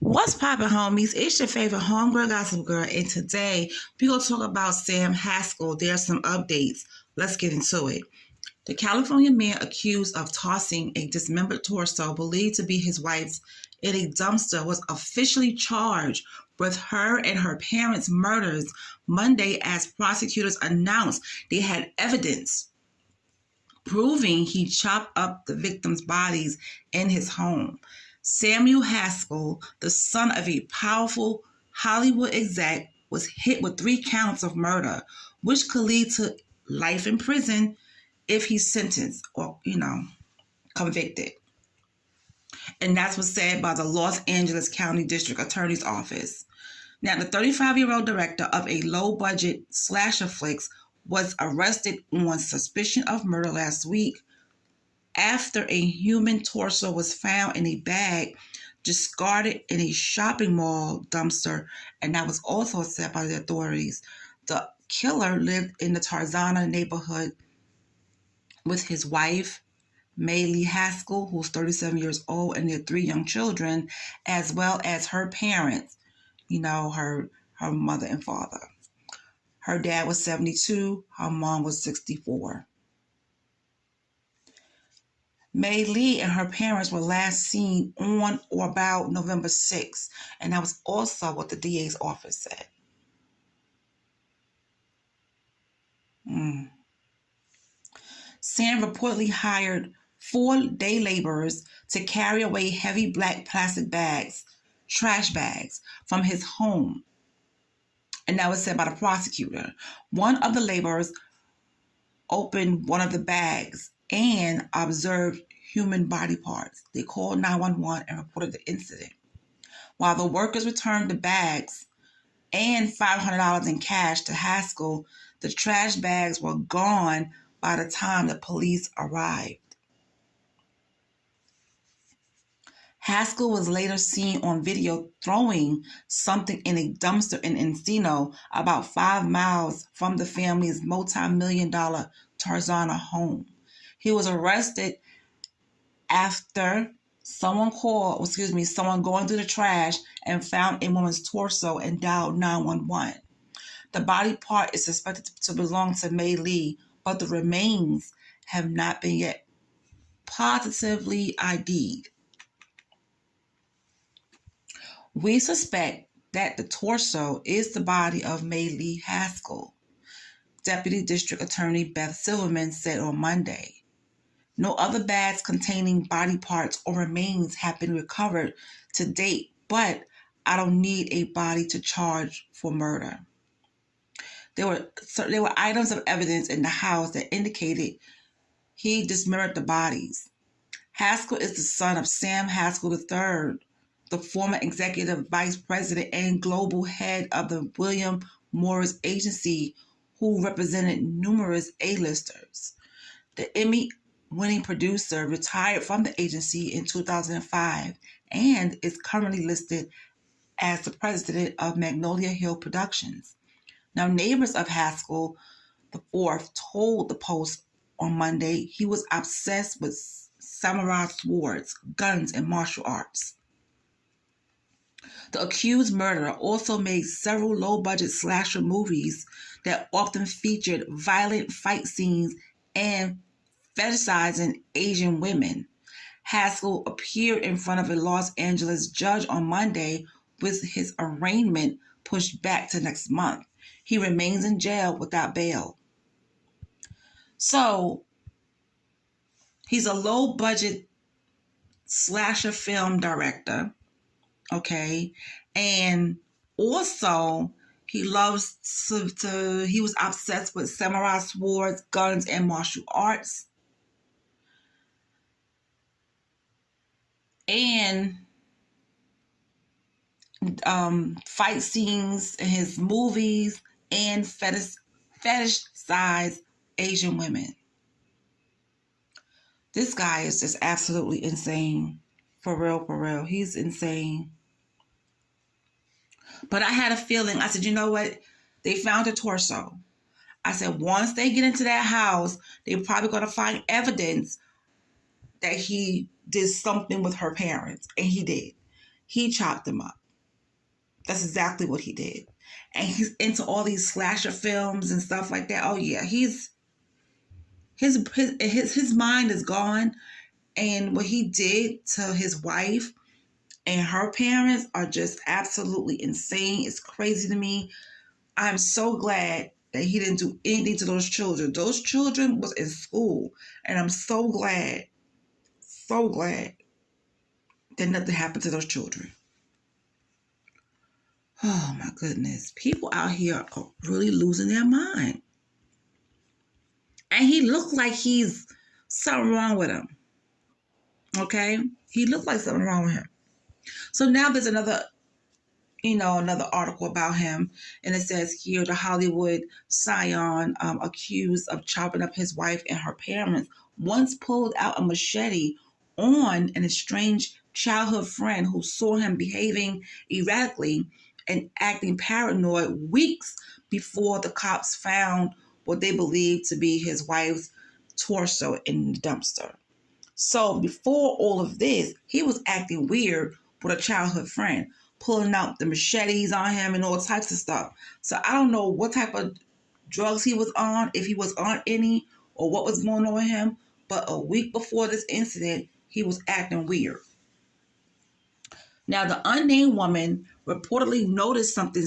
What's poppin', homies? It's your favorite homegirl, gossip girl, and today we're gonna talk about Sam Haskell. There's some updates. Let's get into it. The California man accused of tossing a dismembered torso believed to be his wife's in a dumpster was officially charged with her and her parents' murders Monday as prosecutors announced they had evidence proving he chopped up the victims' bodies in his home. Samuel Haskell, the son of a powerful Hollywood exec, was hit with 3 counts of murder, which could lead to life in prison if he's sentenced or, convicted. And that's what's said by the Los Angeles County District Attorney's Office. Now, the 35-year-old director of a low-budget slasher flicks was arrested on suspicion of murder last week after a human torso was found in a bag discarded in a shopping mall dumpster, and that was also said by the authorities. The killer lived in the Tarzana neighborhood with his wife, Maylee Haskell, who's 37 years old, and their 3 young children, as well as her parents, her mother and father. Her dad was 72, her mom was 64. Maylee and her parents were last seen on or about November 6th, and that was also what the DA's office said. Sam reportedly hired 4 day laborers to carry away heavy black plastic bags, trash bags, from his home. And that was said by the prosecutor. One of the laborers opened one of the bags and observed human body parts. They called 911 and reported the incident. While the workers returned the bags and $500 in cash to Haskell, the trash bags were gone by the time the police arrived. Haskell was later seen on video throwing something in a dumpster in Encino, about 5 miles from the family's multi-million-dollar Tarzana home. He was arrested after someone going through the trash and found a woman's torso and dialed 911. The body part is suspected to belong to Maylee, but the remains have not been yet positively ID'd. We suspect that the torso is the body of Maylee Haskell, Deputy District Attorney Beth Silverman said on Monday. No other bags containing body parts or remains have been recovered to date, but I don't need a body to charge for murder. There were items of evidence in the house that indicated he dismembered the bodies. Haskell is the son of Sam Haskell III, the former executive vice president and global head of the William Morris Agency, who represented numerous A-listers. The Emmy-winning producer retired from the agency in 2005 and is currently listed as the president of Magnolia Hill Productions. Now, neighbors of Haskell IV told the Post on Monday he was obsessed with samurai swords, guns, and martial arts. The accused murderer also made several low-budget slasher movies that often featured violent fight scenes and fetishizing Asian women. Haskell appeared in front of a Los Angeles judge on Monday with his arraignment pushed back to next month. He remains in jail without bail. So, he's a low-budget slasher film director, okay? And also, he loves he was obsessed with samurai swords, guns, and martial arts. And fight scenes in his movies and fetish-sized Asian women. This guy is just absolutely insane. For real. He's insane. But I had a feeling. I said, you know what? They found a torso. I said, once they get into that house, they're probably going to find evidence that he did something with her parents. And he did. he chopped them up. That's exactly what he did. And he's into all these slasher films and stuff like that. Oh yeah, his mind is gone. And what he did to his wife and her parents are just absolutely insane. It's crazy to me. I'm so glad that he didn't do anything to those children. Those children was in school. And I'm so glad that nothing happened to those children. Oh my goodness. People out here are really losing their mind. And he looked like he's something wrong with him. Okay? He looked like something wrong with him. So now there's another article about him. And it says here, the Hollywood scion accused of chopping up his wife and her parents once pulled out a machete on an estranged childhood friend who saw him behaving erratically and acting paranoid weeks before the cops found what they believed to be his wife's torso in the dumpster. So before all of this, he was acting weird with a childhood friend, pulling out the machetes on him and all types of stuff. So I don't know what type of drugs he was on, if he was on any, or what was going on with him. But a week before this incident, he was acting weird. Now, the unnamed woman reportedly noticed something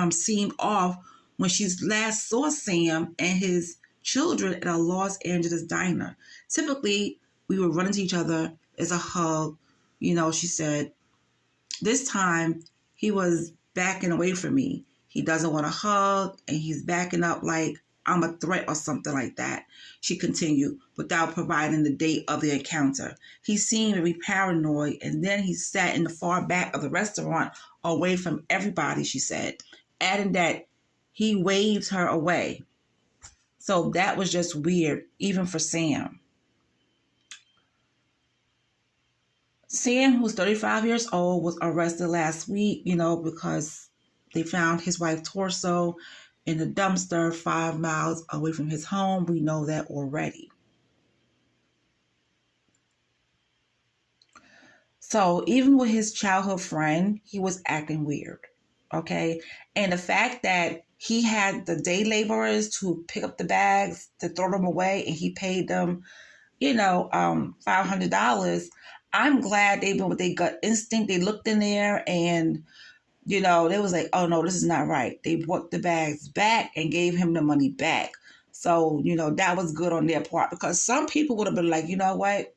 seemed off when she last saw Sam and his children at a Los Angeles diner. Typically, we would run into each other as a hug. She said, this time he was backing away from me. He doesn't want to hug and he's backing up like I'm a threat or something like that. She continued without providing the date of the encounter. He seemed to be paranoid, and then he sat in the far back of the restaurant away from everybody, she said, adding that he waved her away. So that was just weird, even for Sam. Sam, who's 35 years old, was arrested last week, because they found his wife's torso in a dumpster 5 miles away from his home. We know that already. So even with his childhood friend, he was acting weird, okay? And the fact that he had the day laborers to pick up the bags, to throw them away, and he paid them, $500. I'm glad they went with their gut instinct. They looked in there and, they was like, oh, no, this is not right. They brought the bags back and gave him the money back. So, that was good on their part, because some people would have been like, you know what?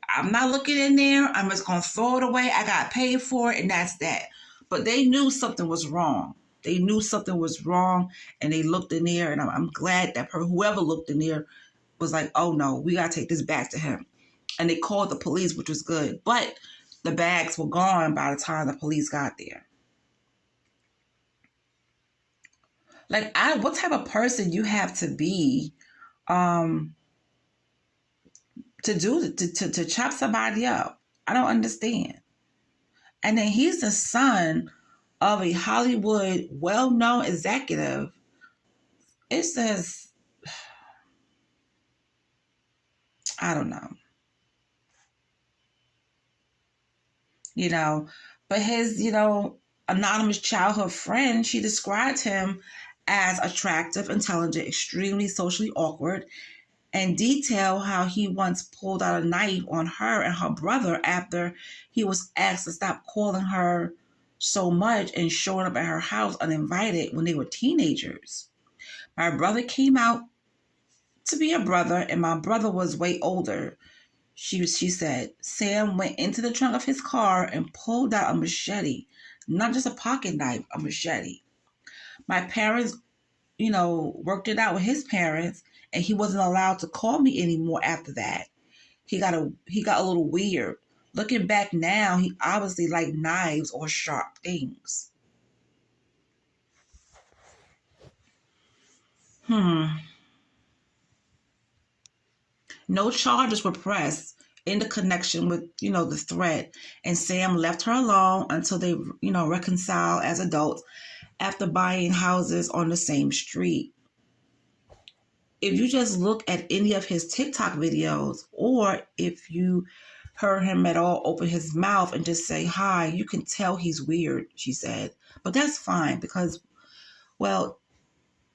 I'm not looking in there. I'm just going to throw it away. I got paid for it, and that's that. But they knew something was wrong. They knew something was wrong, and they looked in there, and I'm glad that whoever looked in there was like, oh, no, we got to take this back to him. And they called the police, which was good. But the bags were gone by the time the police got there. Like, what type of person you have to be to chop somebody up? I don't understand. And then he's the son of a Hollywood well-known executive. It says, I don't know. But his, anonymous childhood friend, she described him as attractive, intelligent, extremely socially awkward, and detailed how he once pulled out a knife on her and her brother after he was asked to stop calling her so much and showing up at her house uninvited when they were teenagers. My brother came out to be a brother, and my brother was way older. She said, Sam went into the trunk of his car and pulled out a machete, not just a pocket knife, a machete. My parents, worked it out with his parents, and he wasn't allowed to call me anymore after that. He got a little weird. Looking back now, he obviously liked knives or sharp things. No charges were pressed in the connection with, the threat. And Sam left her alone until they, reconcile as adults after buying houses on the same street. If you just look at any of his TikTok videos, or if you heard him at all open his mouth and just say hi. You can tell he's weird, she said. But that's fine because, well,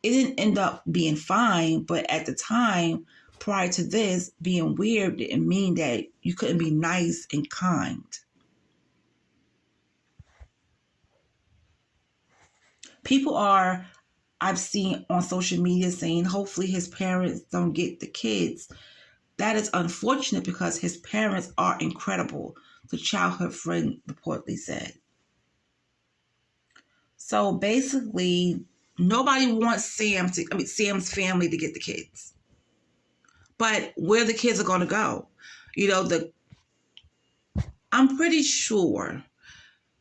it didn't end up being fine, but at the time, prior to this, being weird didn't mean that you couldn't be nice and kind. People are, I've seen on social media saying, hopefully his parents don't get the kids. That is unfortunate because his parents are incredible, the childhood friend reportedly said. So basically, nobody wants Sam's family to get the kids. But where the kids are going to go, I'm pretty sure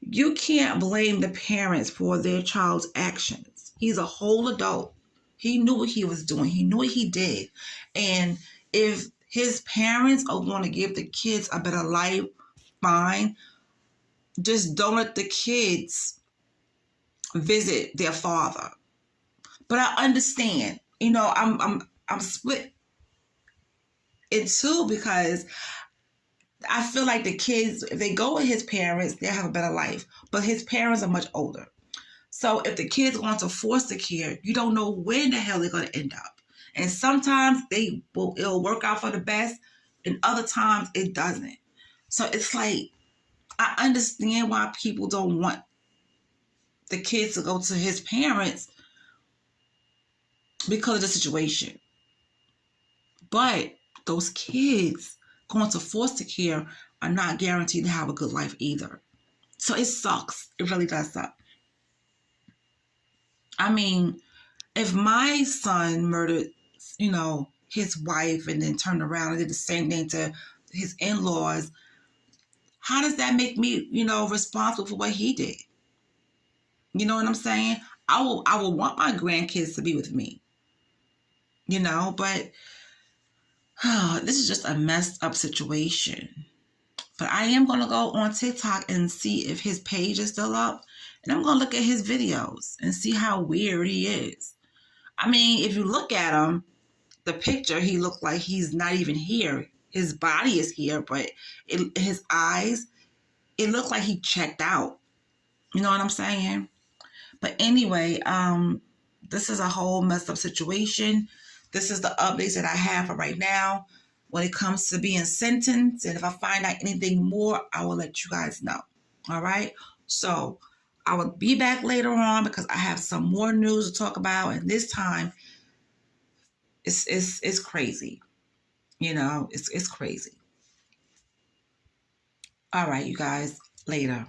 you can't blame the parents for their child's actions. He's a whole adult. He knew what he was doing. He knew what he did. And if his parents are going to give the kids a better life, fine. Just don't let the kids visit their father. But I understand. I'm split in two because I feel like the kids, if they go with his parents, they'll have a better life. But his parents are much older. So if the kids go into foster care, you don't know when the hell they're going to end up. And sometimes it'll work out for the best, and other times it doesn't. So it's like, I understand why people don't want the kids to go to his parents because of the situation. But those kids going to foster care are not guaranteed to have a good life either. So it sucks. It really does suck. I mean, if my son murdered, his wife and then turned around and did the same thing to his in-laws, how does that make me, responsible for what he did? You know what I'm saying? I will want my grandkids to be with me, but this is just a messed up situation. But I am going to go on TikTok and see if his page is still up. And I'm going to look at his videos and see how weird he is. I mean, if you look at him, the picture, he looked like he's not even here. His body is here, but his eyes, it looked like he checked out. You know what I'm saying? But anyway, this is a whole messed up situation. This is the updates that I have for right now when it comes to being sentenced. And if I find out anything more, I will let you guys know. All right? So I will be back later on because I have some more news to talk about. And this time, it's crazy. It's crazy. All right, you guys. Later.